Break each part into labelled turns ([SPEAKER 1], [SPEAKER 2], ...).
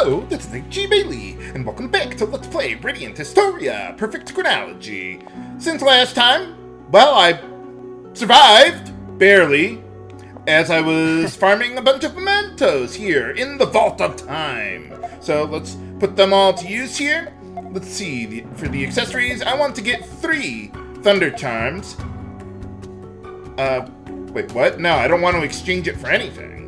[SPEAKER 1] Hello, this is G. Bailey, and welcome back to Let's Play Radiant Historia, Perfect Chronology. Since last time, well, I survived, barely, as I was farming a bunch of mementos here in the Vault of Time. So let's put them all to use here. Let's see, for the accessories, I want to get 3 Thunder Charms. Wait, what? No, I don't want to exchange it for anything.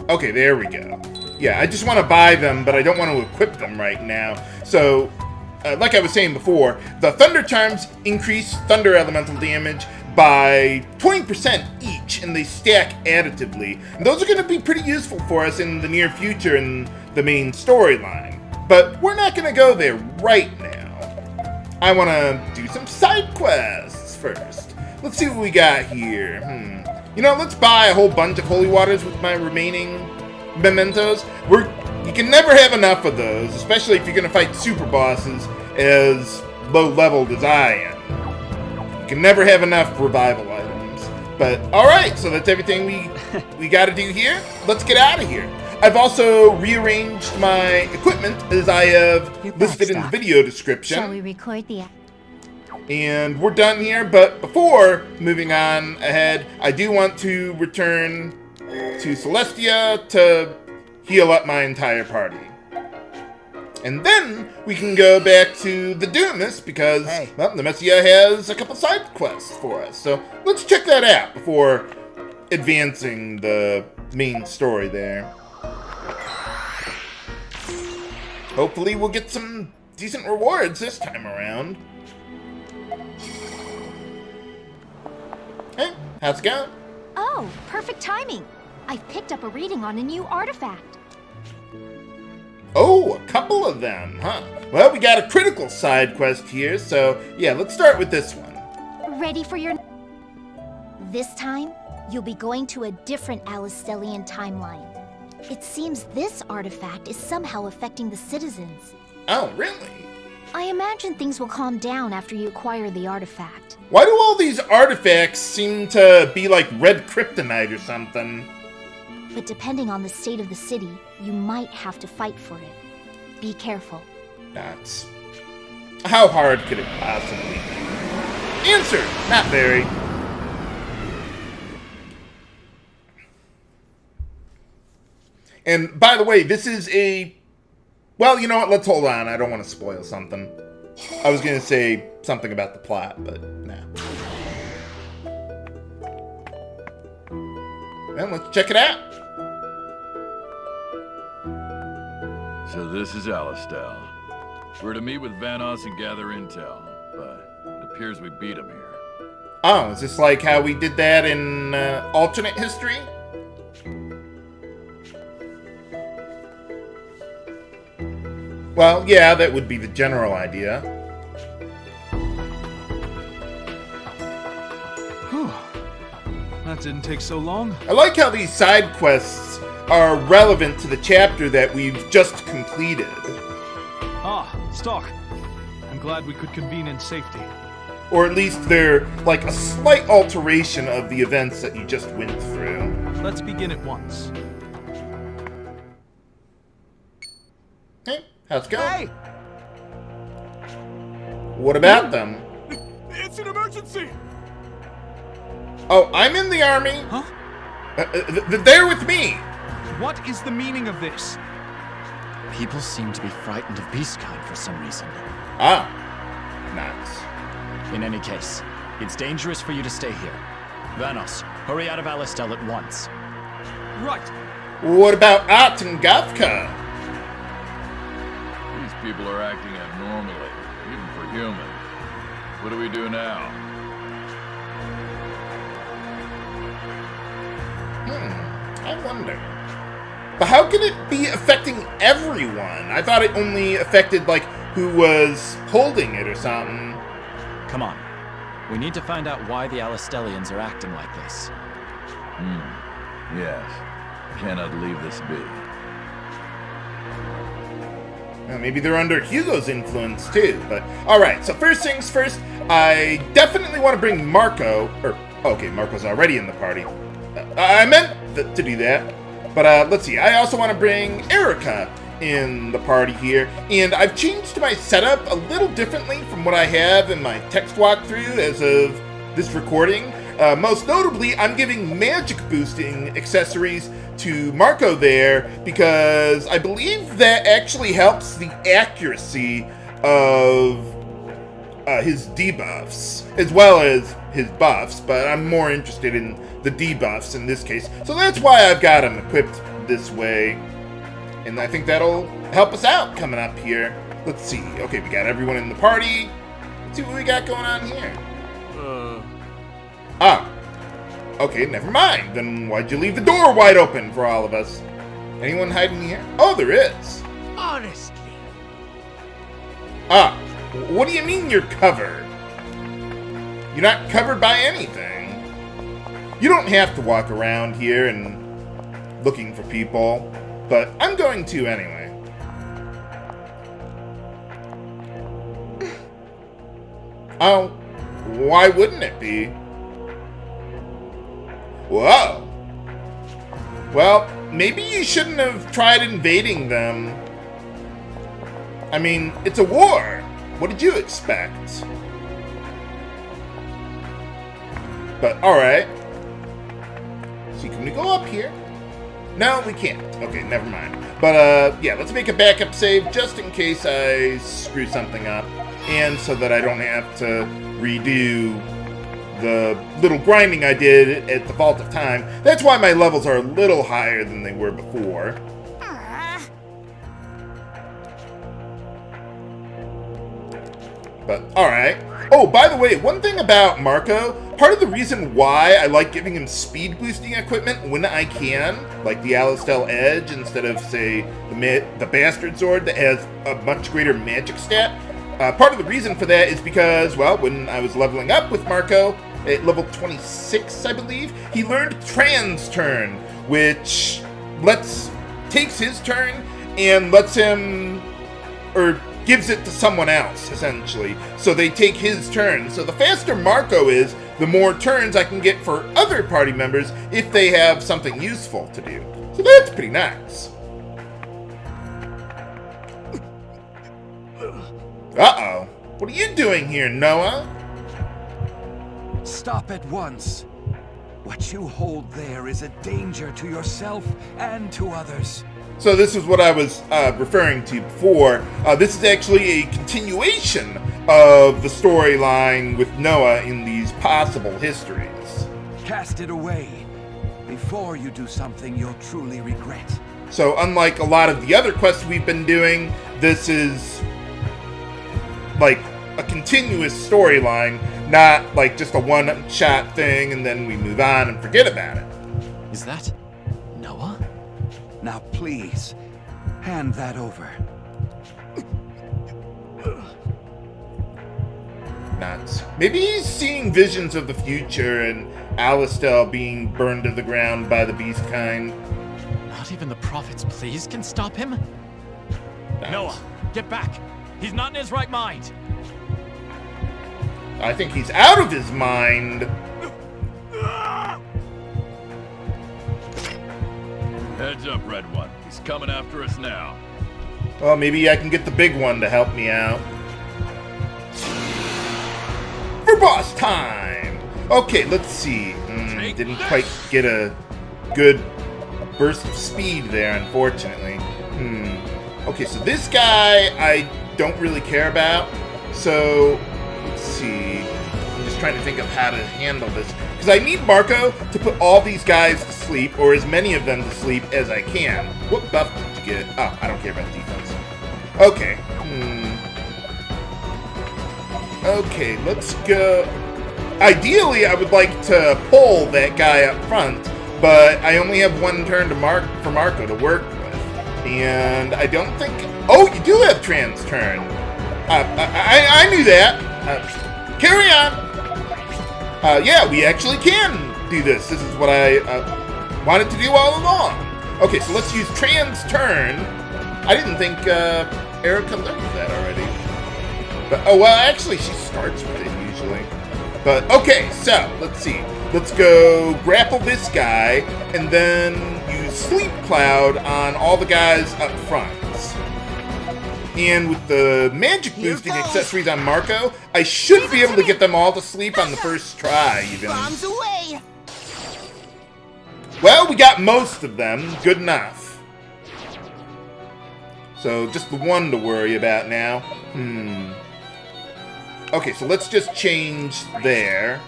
[SPEAKER 1] Okay, there we go. Yeah, I just want to buy them, but I don't want to equip them right now. So, like I was saying before, the Thunder Charms increase Thunder Elemental damage by 20% each, and they stack additively. And those are going to be pretty useful for us in the near future in the main storyline. But we're not going to go there right now. I want to do some side quests first. Let's see what we got here. You know, let's buy a whole bunch of holy waters with my remaining mementos. You can never have enough of those, especially if you're going to fight super bosses as low-leveled as I am. You can never have enough revival items. But, alright, so that's everything we got to do here. Let's get out of here. I've also rearranged my equipment, as I have listed in the video description.
[SPEAKER 2] Shall we record the...
[SPEAKER 1] And we're done here, but before moving on ahead, I do want to return to Celestia to heal up my entire party. And then we can go back to the Dumas because, well, Nemesia has a couple side quests for us. So let's check that out before advancing the main story there. Hopefully we'll get some decent rewards this time around. Hey, how's it going?
[SPEAKER 2] Oh, perfect timing. I've picked up a reading on a new artifact.
[SPEAKER 1] Oh, a couple of them, huh? Well, we got a critical side quest here, so yeah, let's start with this one.
[SPEAKER 2] Ready for your... This time, you'll be going to a different Alistelian timeline. It seems this artifact is somehow affecting the citizens.
[SPEAKER 1] Oh, really?
[SPEAKER 2] I imagine things will calm down after you acquire the artifact.
[SPEAKER 1] Why do all these artifacts seem to be like red kryptonite or something?
[SPEAKER 2] But depending on the state of the city, you might have to fight for it. Be careful.
[SPEAKER 1] That's... How hard could it possibly be? Answer! Not very. And by the way, this is a... Well, you know what? Let's hold on. I don't want to spoil something. I was going to say something about the plot, but nah. Well, let's check it out.
[SPEAKER 3] So this is Alistel. We're to meet with Vanos and gather intel, but it appears we beat him here.
[SPEAKER 1] Oh, is this like how we did that in alternate history? Well, yeah, that would be the general idea.
[SPEAKER 4] Whew. That didn't take so long.
[SPEAKER 1] I like how these side quests are relevant to the chapter that we've just completed.
[SPEAKER 4] Ah, Stocke. I'm glad we could convene in safety.
[SPEAKER 1] Or at least they're like a slight alteration of the events that you just went through.
[SPEAKER 4] Let's begin at once.
[SPEAKER 1] Hey, how's it going?
[SPEAKER 4] Hey!
[SPEAKER 1] What about them?
[SPEAKER 4] It's an emergency!
[SPEAKER 1] Oh, I'm in the army.
[SPEAKER 4] Huh?
[SPEAKER 1] They're with me.
[SPEAKER 4] What is the meaning of this?
[SPEAKER 5] People seem to be frightened of beastkind for some reason.
[SPEAKER 1] Ah, nuts.
[SPEAKER 5] In any case, it's dangerous for you to stay here. Vanos, hurry out of Alistel at once.
[SPEAKER 4] Right.
[SPEAKER 1] What about At and Gafka?
[SPEAKER 3] These people are acting abnormally, even for humans. What do we do now?
[SPEAKER 1] I wonder. But how can it be affecting everyone? I thought it only affected, like, who was holding it or something.
[SPEAKER 5] Come on. We need to find out why the Alistelians are acting like this.
[SPEAKER 3] Yes. Cannot leave this be.
[SPEAKER 1] Well, maybe they're under Hugo's influence, too. But, alright, so first things first, I definitely want to bring Marco, or, okay, Marco's already in the party. I meant to do that. But let's see. I also want to bring Eruca in the party here, and I've changed my setup a little differently from what I have in my text walkthrough as of this recording. Most notably, I'm giving magic boosting accessories to Marco there because I believe that actually helps the accuracy of his debuffs as well as his buffs, but I'm more interested in the debuffs in this case. So that's why I've got him equipped this way. And I think that'll help us out coming up here. Let's see. Okay, we got everyone in the party. Let's see what we got going on here. Okay, never mind. Then why'd you leave the door wide open for all of us? Anyone hiding here? Oh, there is.
[SPEAKER 6] Honestly.
[SPEAKER 1] What do you mean you're covered? You're not covered by anything. You don't have to walk around here and looking for people, but I'm going to anyway. Oh, why wouldn't it be? Whoa. Well, maybe you shouldn't have tried invading them. I mean, it's a war. What did you expect? But, alright. See, can we go up here? No, we can't. Okay, never mind. But, yeah, let's make a backup save just in case I screw something up. And so that I don't have to redo the little grinding I did at the Vault of Time. That's why my levels are a little higher than they were before. But, alright. Oh, by the way, one thing about Marco, part of the reason why I like giving him speed boosting equipment when I can, like the Alistel Edge instead of, say, the Bastard Sword that has a much greater magic stat, part of the reason for that is because, well, when I was leveling up with Marco, at level 26, I believe, he learned Trans Turn, which takes his turn and lets him, or gives it to someone else, essentially. So they take his turn. So the faster Marco is, the more turns I can get for other party members if they have something useful to do. So that's pretty nice. Uh-oh. What are you doing here, Noah?
[SPEAKER 6] Stop at once. What you hold there is a danger to yourself and to others.
[SPEAKER 1] So this is what I was referring to before. This is actually a continuation of the storyline with Noah in these possible histories.
[SPEAKER 6] Cast it away before you do something you'll truly regret.
[SPEAKER 1] So unlike a lot of the other quests we've been doing, this is like a continuous storyline, not like just a one-shot thing and then we move on and forget about it.
[SPEAKER 5] Is that Noah?
[SPEAKER 6] Now please, hand that over.
[SPEAKER 1] Nuts. Maybe he's seeing visions of the future and Alistel being burned to the ground by the beast kind.
[SPEAKER 5] Not even the prophets, please, can stop him?
[SPEAKER 1] Nuts.
[SPEAKER 5] Noah, get back! He's not in his right mind!
[SPEAKER 1] I think he's out of his mind.
[SPEAKER 3] Heads up, Red One. He's coming after us now.
[SPEAKER 1] Well, maybe I can get the big one to help me out. For boss time! Okay, let's see. Didn't quite get a good burst of speed there, unfortunately. Okay, so this guy I don't really care about. So, let's see. I'm just trying to think of how to handle this. Because I need Marco to put all these guys to sleep, or as many of them to sleep as I can. What buff did you get? Oh, I don't care about defense. Okay. Okay, let's go. Ideally, I would like to pull that guy up front, but I only have one turn for Marco to work with. And I don't think... Oh, you do have Trans Turn. I knew that. Carry on. Yeah, we actually can do this. This is what I wanted to do all along. Okay, so let's use Trans Turn. I didn't think Eruca learned that already. But, oh, well, actually, she starts with it usually. But, okay, so, let's see. Let's go grapple this guy, and then use Sleep Cloud on all the guys up front. And with the magic boosting accessories on Marco, I should be able to get them all to sleep on the first try, even.
[SPEAKER 7] Bombs away!
[SPEAKER 1] Well, we got most of them. Good enough. So, just the one to worry about now. Okay, so let's just change there.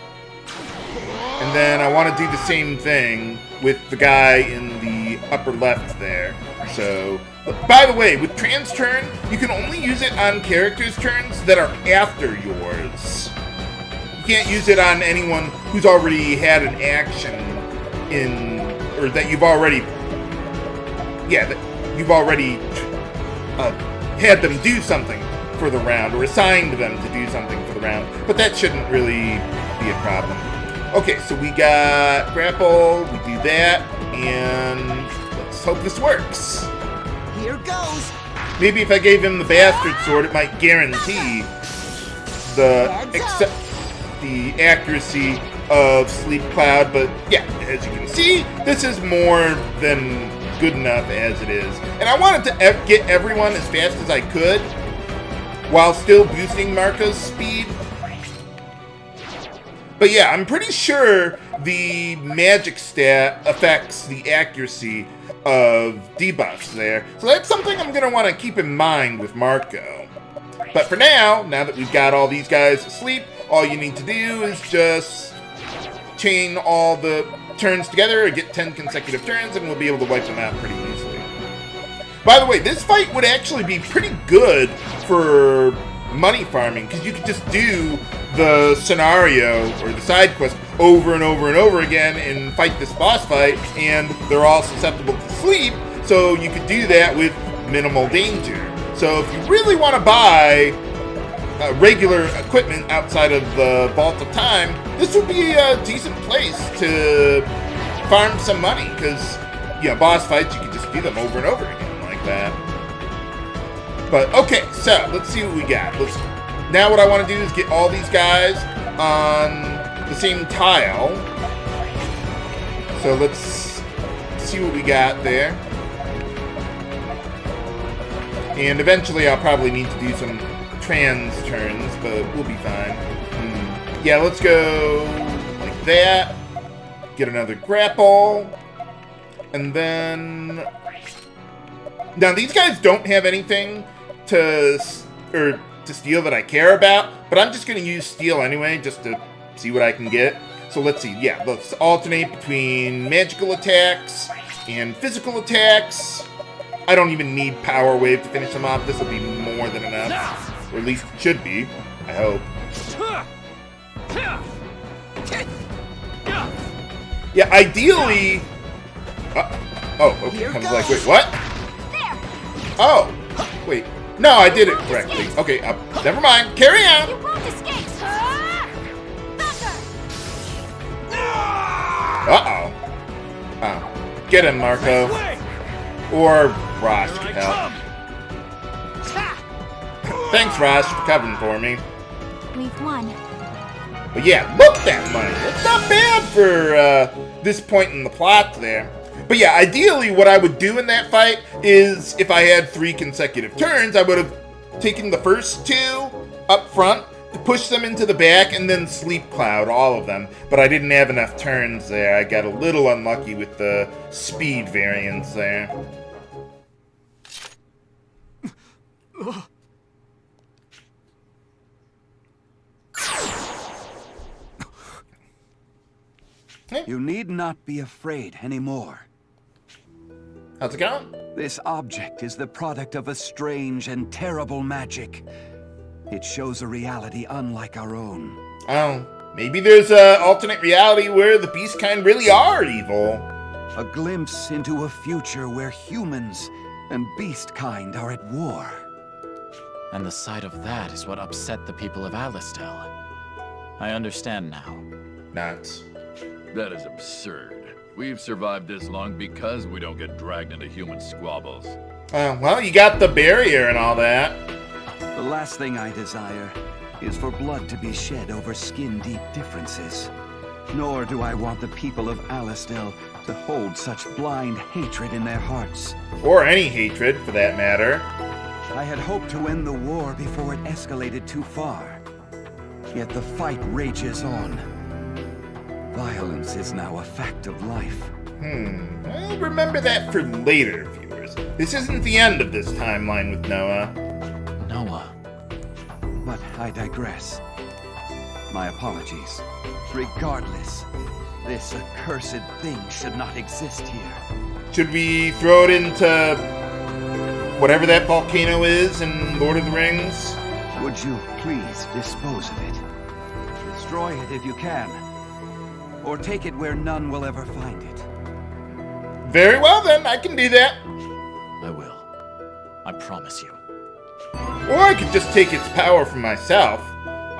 [SPEAKER 1] And then I want to do the same thing with the guy in the upper left there. So, by the way, with Trans Turn, you can only use it on characters' turns that are after yours. You can't use it on anyone who's already had an action in, or that you've already, had them do something for the round, or assigned them to do something for the round. But that shouldn't really be a problem. Okay, so we got grapple, we do that, and let's hope this works.
[SPEAKER 7] Here goes!
[SPEAKER 1] Maybe if I gave him the bastard sword, it might guarantee the accuracy of Sleep Cloud, but yeah, as you can see, this is more than good enough as it is. And I wanted to get everyone as fast as I could, while still boosting Marco's speed. But yeah, I'm pretty sure the magic stat affects the accuracy of debuffs there. So that's something I'm going to want to keep in mind with Marco. But for now that we've got all these guys asleep, all you need to do is just chain all the turns together or get 10 consecutive turns, and we'll be able to wipe them out pretty easily. By the way, this fight would actually be pretty good for money farming, because you could just do the scenario or the side quest over and over and over again and fight this boss fight, and they're all susceptible to sleep, so you could do that with minimal danger. So if you really want to buy regular equipment outside of the Vault of Time, this would be a decent place to farm some money, because boss fights, you can just do them over and over again like that. But okay, so let's see what we got. Now what I want to do is get all these guys on the same tile. So let's see what we got there. And eventually I'll probably need to do some trans turns, but we'll be fine. Yeah, let's go like that. Get another grapple. And then... Now, these guys don't have anything to steal that I care about, but I'm just going to use steal anyway, just to see what I can get. So let's see. Yeah, let's alternate between magical attacks and physical attacks. I don't even need Power Wave to finish them off. This will be more than enough. Or at least it should be. I hope. Yeah, ideally... oh, okay. I was like, wait, what? Oh, wait. No, I did it correctly. Okay, never mind. Carry on.
[SPEAKER 2] You won't escape.
[SPEAKER 1] Uh-oh. Oh. Get him, Marco. Or Rosch could help. Thanks, Rosch, for covering for me.
[SPEAKER 2] We've won.
[SPEAKER 1] But yeah, look at that money. It's not bad for this point in the plot there. But yeah, ideally what I would do in that fight is, if I had 3 consecutive turns, I would have taken the first 2 up front, to push them into the back, and then Sleep Cloud, all of them. But I didn't have enough turns there. I got a little unlucky with the speed variance there.
[SPEAKER 6] You need not be afraid anymore.
[SPEAKER 1] How's it going?
[SPEAKER 6] This object is the product of a strange and terrible magic. It shows a reality unlike our own.
[SPEAKER 1] Oh, maybe there's an alternate reality where the beast kind really are evil.
[SPEAKER 6] A glimpse into a future where humans and beast kind are at war.
[SPEAKER 5] And the sight of that is what upset the people of Alistel. I understand now.
[SPEAKER 1] Nuts.
[SPEAKER 3] That is absurd. We've survived this long because we don't get dragged into human squabbles.
[SPEAKER 1] Well, you got the barrier and all that.
[SPEAKER 6] The last thing I desire is for blood to be shed over skin-deep differences. Nor do I want the people of Alistel to hold such blind hatred in their hearts.
[SPEAKER 1] Or any hatred, for that matter.
[SPEAKER 6] I had hoped to end the war before it escalated too far. Yet the fight rages on. Violence is now a fact of life.
[SPEAKER 1] Well, remember that for later, viewers. This isn't the end of this timeline with Noah.
[SPEAKER 5] Noah.
[SPEAKER 6] But I digress. My apologies. Regardless, this accursed thing should not exist here.
[SPEAKER 1] Should we throw it into whatever that volcano is in Lord of the Rings?
[SPEAKER 6] Would you please dispose of it? Destroy it if you can. Or take it where none will ever find it.
[SPEAKER 1] Very well then, I can do that.
[SPEAKER 5] I will. I promise you.
[SPEAKER 1] Or I could just take its power for myself.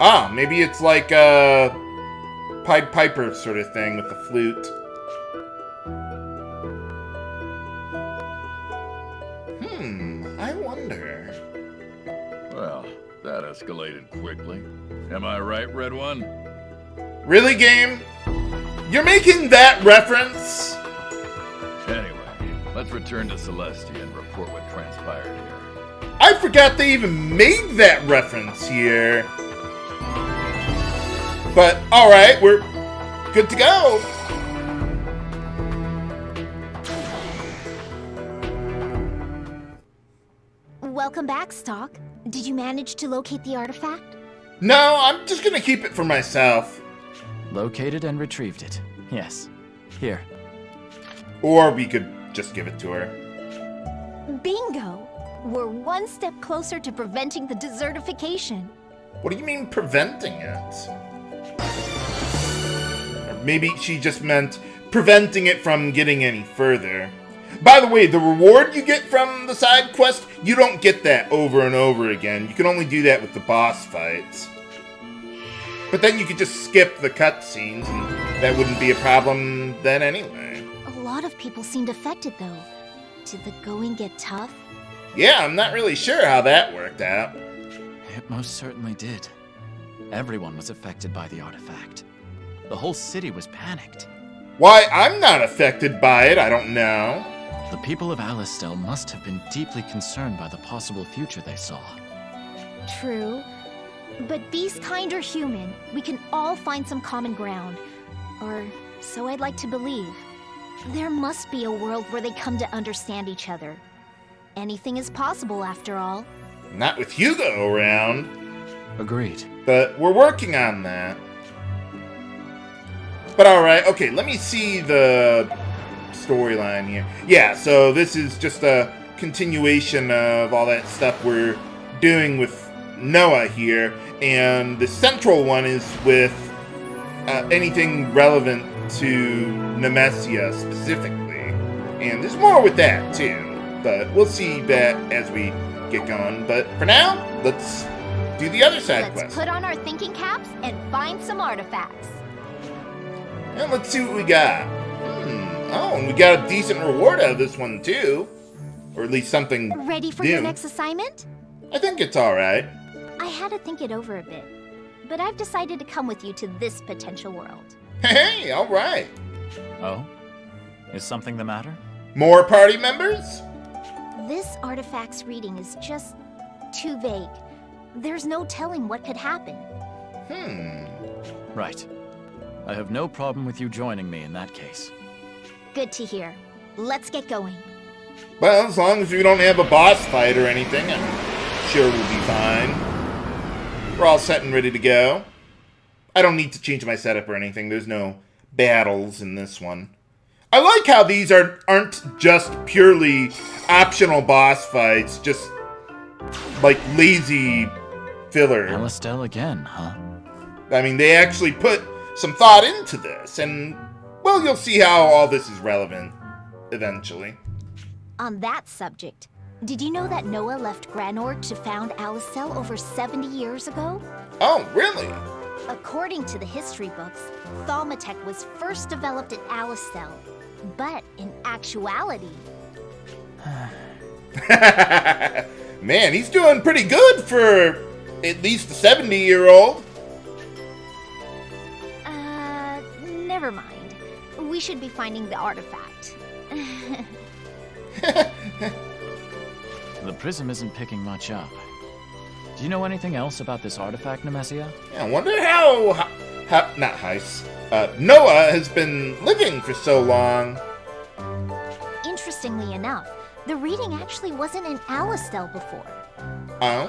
[SPEAKER 1] Ah, maybe it's like a Pied Piper sort of thing with the flute. I wonder.
[SPEAKER 3] Well, that escalated quickly. Am I right, Red One?
[SPEAKER 1] Really, game? You're making that reference?
[SPEAKER 3] Anyway, let's return to Celestia and report what transpired here.
[SPEAKER 1] I forgot they even made that reference here. But, alright, we're good to go.
[SPEAKER 2] Welcome back, Stocke. Did you manage to locate the artifact?
[SPEAKER 1] No, I'm just gonna keep it for myself.
[SPEAKER 5] Located and retrieved it. Yes. Here.
[SPEAKER 1] Or we could just give it to her.
[SPEAKER 2] Bingo! We're one step closer to preventing the desertification.
[SPEAKER 1] What do you mean preventing it? Or maybe she just meant preventing it from getting any further. By the way, the reward you get from the side quest, you don't get that over and over again. You can only do that with the boss fights. But then you could just skip the cutscenes, and that wouldn't be a problem then anyway.
[SPEAKER 2] A lot of people seemed affected, though. Did the going get tough?
[SPEAKER 1] Yeah, I'm not really sure how that worked out.
[SPEAKER 5] It most certainly did. Everyone was affected by the artifact. The whole city was panicked.
[SPEAKER 1] Why I'm not affected by it, I don't know.
[SPEAKER 5] The people of Alistel must have been deeply concerned by the possible future they saw.
[SPEAKER 2] True. But beast kind or human, we can all find some common ground. Or so I'd like to believe. There must be a world where they come to understand each other. Anything is possible, after all.
[SPEAKER 1] Not with Hugo around.
[SPEAKER 5] Agreed.
[SPEAKER 1] But we're working on that. But alright, okay, let me see the storyline here. Yeah, so this is just a continuation of all that stuff we're doing with Noah here. And the central one is with anything relevant to Nemesia specifically. And there's more with that too. But we'll see that as we get going. But for now, let's do the other side
[SPEAKER 2] Let's
[SPEAKER 1] quest.
[SPEAKER 2] put on our thinking caps and find some artifacts.
[SPEAKER 1] And let's see what we got. Oh, and we got a decent reward out of this one too. Or at least something
[SPEAKER 2] Ready for
[SPEAKER 1] new.
[SPEAKER 2] your next assignment?
[SPEAKER 1] I think it's alright.
[SPEAKER 2] I had to think it over a bit. But I've decided to come with you to this potential world.
[SPEAKER 1] Hey, alright.
[SPEAKER 5] Oh? Is something the matter?
[SPEAKER 1] More party members?
[SPEAKER 2] This artifact's reading is just too vague. There's no telling what could happen.
[SPEAKER 5] Right. I have no problem with you joining me in that case.
[SPEAKER 2] Good to hear. Let's get going.
[SPEAKER 1] Well, as long as we don't have a boss fight or anything, I'm sure we'll be fine. We're all set and ready to go. I don't need to change my setup or anything. There's no battles in this one. I like how these aren't just purely optional boss fights, just like lazy filler.
[SPEAKER 5] Alistel again, huh?
[SPEAKER 1] I mean, they actually put some thought into this, and, well, you'll see how all this is relevant eventually.
[SPEAKER 2] On that subject, did you know that Noah left Granor to found Alistel over 70 years ago?
[SPEAKER 1] Oh, really?
[SPEAKER 2] According to the history books, Thaumatech was first developed at Alistel. But in actuality...
[SPEAKER 1] Man, he's doing pretty good for at least a 70-year-old.
[SPEAKER 2] should be finding the artifact.
[SPEAKER 5] The prism isn't picking much up. Do you know anything else about this artifact, Nemesia?
[SPEAKER 1] Yeah, I wonder how not Heis, Noah has been living for so long.
[SPEAKER 2] Interestingly enough, the reading actually wasn't in Alistel before.
[SPEAKER 1] Oh?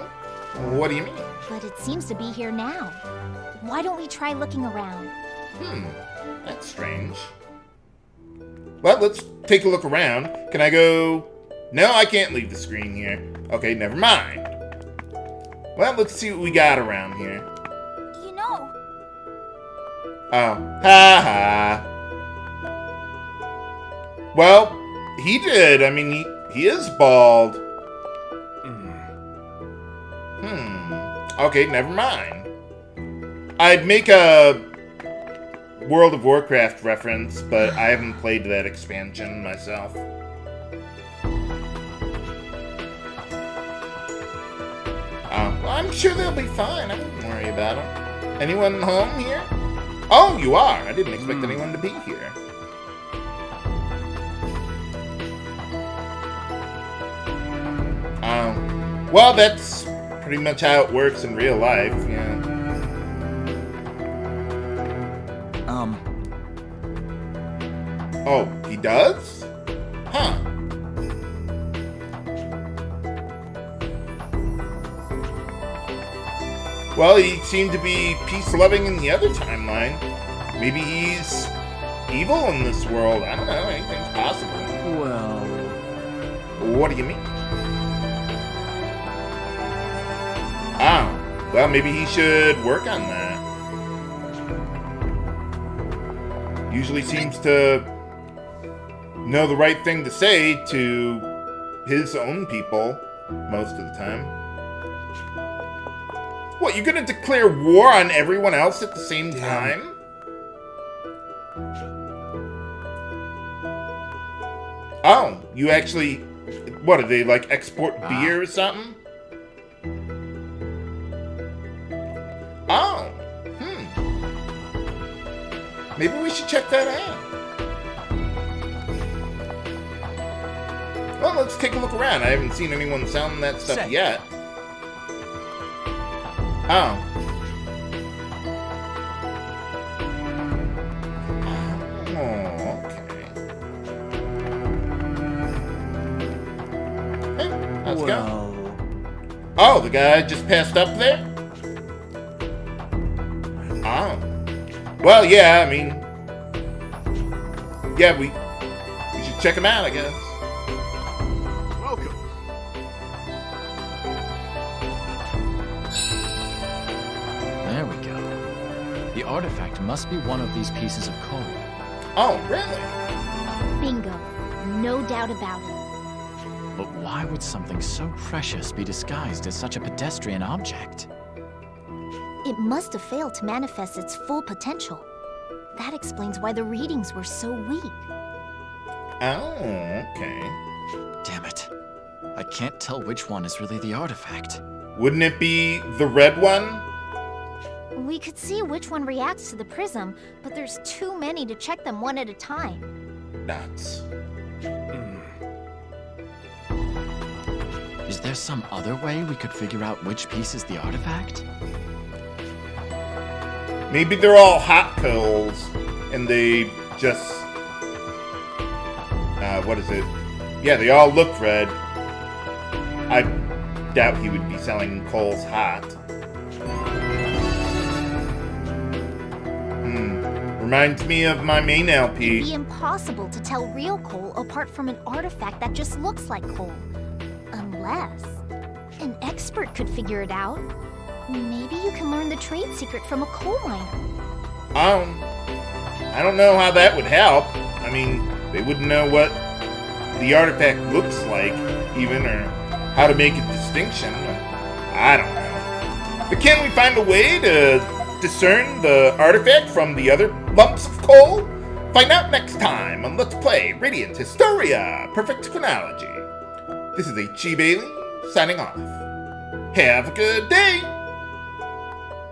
[SPEAKER 1] What do you mean?
[SPEAKER 2] But it seems to be here now. Why don't we try looking around?
[SPEAKER 1] That's strange. Well, let's take a look around. Can I go... No, I can't leave the screen here. Okay, never mind. Well, let's see what we got around here.
[SPEAKER 2] You know...
[SPEAKER 1] Oh. Ha ha. Well, he did. I mean, he is bald. Okay, never mind. I'd make a World of Warcraft reference, but I haven't played that expansion myself. Well, I'm sure they'll be fine. I wouldn't worry about them. Anyone home here? Oh, you are. I didn't expect anyone to be here. Well, that's pretty much how it works in real life, yeah. Oh, he does? Huh. Well, he seemed to be peace-loving in the other timeline. Maybe he's evil in this world. I don't know. Anything's possible.
[SPEAKER 5] Well...
[SPEAKER 1] What do you mean? Oh. Well, maybe he should work on that. Usually seems to know the right thing to say to his own people most of the time. What, you're gonna declare war on everyone else at the same time? Oh, you actually... What, are they, like, export beer or something? Oh, maybe we should check that out. Well, let's take a look around. I haven't seen anyone selling that stuff yet. Oh. Oh, okay. Hey, how's it going? Oh, the guy just passed up there? Oh. Well, yeah, I mean... Yeah, we should check him out, I guess.
[SPEAKER 3] Welcome.
[SPEAKER 5] There we go. The artifact must be one of these pieces of coal.
[SPEAKER 1] Oh, really?
[SPEAKER 2] Bingo. No doubt about it.
[SPEAKER 5] But why would something so precious be disguised as such a pedestrian object?
[SPEAKER 2] It must have failed to manifest its full potential. That explains why the readings were so weak.
[SPEAKER 1] Oh, okay.
[SPEAKER 5] Damn it. I can't tell which one is really the artifact.
[SPEAKER 1] Wouldn't it be the red one?
[SPEAKER 2] We could see which one reacts to the prism, but there's too many to check them one at a time.
[SPEAKER 1] Nuts.
[SPEAKER 5] Is there some other way we could figure out which piece is the artifact?
[SPEAKER 1] Maybe they're all hot coals, and they just... what is it? Yeah, they all look red. I doubt he would be selling coals hot. Reminds me of my main LP.
[SPEAKER 2] It'd be impossible to tell real coal apart from an artifact that just looks like coal. Unless an expert could figure it out. Maybe you can learn the trade secret from a coal miner.
[SPEAKER 1] I don't know how that would help. I mean, they wouldn't know what the artifact looks like, even, or how to make a distinction. I don't know. But can we find a way to discern the artifact from the other lumps of coal? Find out next time on Let's Play Radiant Historia, Perfect Chronology. This is H.E. Bailey, signing off. Have a good day!